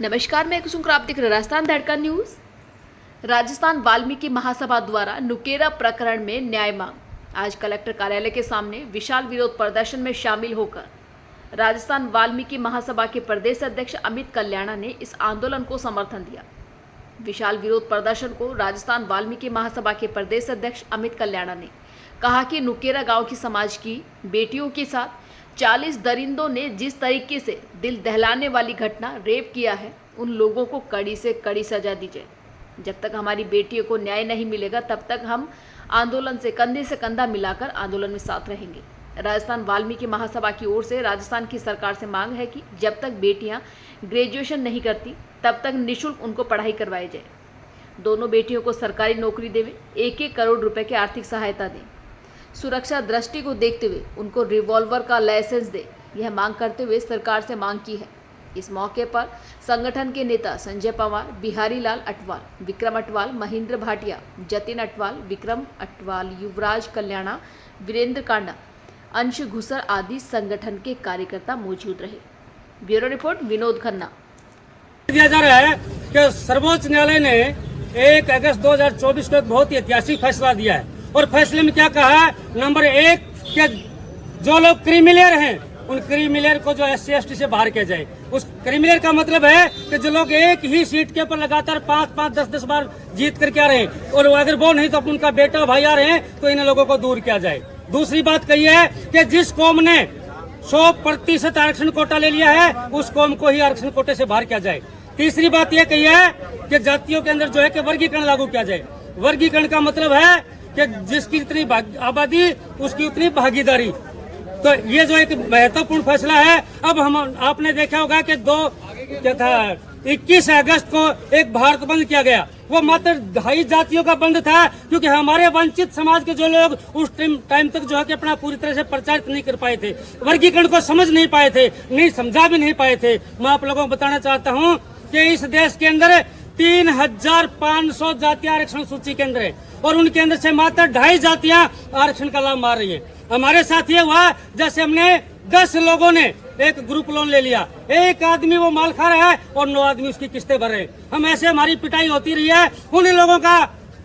नमस्कार, मैं कुसुम, आप देख रहे राजस्थान धड़कन न्यूज। राजस्थान वाल्मीकि महासभा द्वारा नुकेरा प्रकरण में न्याय मांग। आज कलेक्टर कार्यालय के सामने विशाल विरोध प्रदर्शन में शामिल होकर राजस्थान वाल्मीकि महासभा के प्रदेश अध्यक्ष अमित कल्याणा ने इस आंदोलन को समर्थन दिया। विशाल विरोध प्रदर्शन को राजस्थान वाल्मीकि महासभा के प्रदेश अध्यक्ष अमित कल्याणा ने कहा कि नुकेरा गांव की समाज की बेटियों के साथ 40 दरिंदों ने जिस तरीके से दिल दहलाने वाली घटना रेप किया है, उन लोगों को कड़ी से कड़ी सजा दी जाए। जब तक हमारी बेटियों को न्याय नहीं मिलेगा, तब तक हम आंदोलन से कंधा मिलाकर आंदोलन में साथ रहेंगे। राजस्थान वाल्मीकि महासभा की ओर से राजस्थान की सरकार से मांग है कि जब तक बेटियां ग्रेजुएशन नहीं करती, तब तक निःशुल्क उनको पढ़ाई करवाई जाए। दोनों बेटियों को सरकारी नौकरी देवे, 1-1 करोड़ रुपए की आर्थिक सहायता दें। सुरक्षा दृष्टि को देखते हुए उनको रिवॉल्वर का लाइसेंस दे, यह मांग करते हुए सरकार से मांग की है। इस मौके पर संगठन के नेता संजय पवार, बिहारी लाल अटवाल, विक्रम अटवाल, महेंद्र भाटिया, जतिन अटवाल, विक्रम अटवाल, युवराज कल्याणा, वीरेंद्र कांडा, अंश घुसर आदि संगठन के कार्यकर्ता मौजूद रहे। Bureau report Vinod Khanna. दिया जा रहा है कि सर्वोच्च न्यायालय ने 1 अगस्त 2024 को एक बहुत ही ऐतिहासिक फैसला दिया है और फैसले में क्या कहा है, नंबर 1 के जो लोग क्रिमिनल हैं, उन क्रिमिनल को जो SC ST से बाहर किया जाए। उस क्रिमिनल का मतलब है कि जो लोग एक ही सीट के ऊपर लगातार 5-5, 10-10 बार जीत करके आ रहे हैं और अगर वो नहीं तो उनका बेटा भाई आ रहे हैं, तो इन लोगों को दूर किया जाए। दूसरी बात कही है कि जिस कौम ने 100% आरक्षण कोटा ले लिया है, उस कौम को ही आरक्षण कोटे से बाहर किया जाए। तीसरी बात यह कही है कि जातियों के अंदर जो है कि वर्गीकरण लागू किया जाए। वर्गीकरण का मतलब है कि जिसकी जितनी आबादी उसकी उतनी भागीदारी। तो ये जो एक महत्वपूर्ण फैसला है। अब हम आपने देखा होगा कि 21 अगस्त को एक भारत बंद किया गया। वो मात्र 2.5 जातियों का बंद था, क्योंकि हमारे वंचित समाज के जो लोग उस टाइम तक जो है कि अपना पूरी तरह से प्रचारित नहीं कर पाए थे, वर्गीकरण को समझ नहीं पाए थे, नहीं समझा भी नहीं पाए थे। मैं आप लोगों को बताना चाहता हूँ कि इस देश के अंदर 3500 जातियां आरक्षण सूची के अंदर है और उनके अंदर से मात्र 2.5 जातियां आरक्षण का लाभ मार रही है। हमारे साथ ये हुआ जैसे हमने 10 लोगों ने एक ग्रुप लोन ले लिया, एक आदमी वो माल खा रहा है और 9 आदमी उसकी किस्तें भर रहे हैं। हम ऐसे हमारी पिटाई होती रही है। उन लोगों का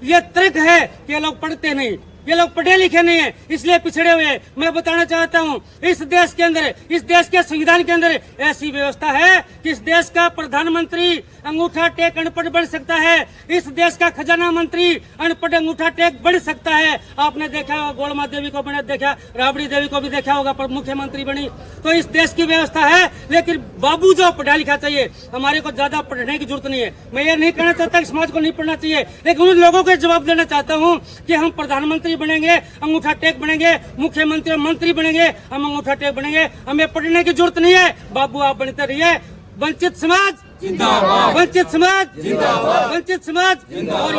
ये ट्रिक है कि ये लोग पढ़ते नहीं, ये लोग पढ़े लिखे नहीं है, इसलिए पिछड़े हुए हैं। मैं बताना चाहता हूँ, इस देश के अंदर, इस देश के संविधान के अंदर ऐसी व्यवस्था है कि इस देश का प्रधानमंत्री अंगूठा टेक अनपढ़ बन सकता है, इस देश का खजाना मंत्री अनपढ़ अंगूठा टेक बढ़ सकता है। आपने देखा होगा गोलमा देवी को बने, देखा राबड़ी देवी को भी देखा होगा, पर मुख्यमंत्री बनी। तो इस देश की व्यवस्था है। लेकिन बाबू जो पढ़ा लिखा चाहिए, हमारे को ज्यादा पढ़ने की जरूरत नहीं है। मैं ये नहीं कहना चाहता कि समाज को नहीं पढ़ना चाहिए, लेकिन उन लोगों को जवाब देना चाहता हूँ कि हम प्रधानमंत्री बनेंगे, अंगूठा टेक बनेंगे, मुख्यमंत्री मंत्री बनेंगे, हम अंगूठा टेक बनेंगे। हमें पढ़ने की जरूरत नहीं है। बाबू आप बनते रहिए। वंचित समाज जिंदाबाद, वंचित समाज जिंदाबाद, वंचित समाज जिंदाबाद।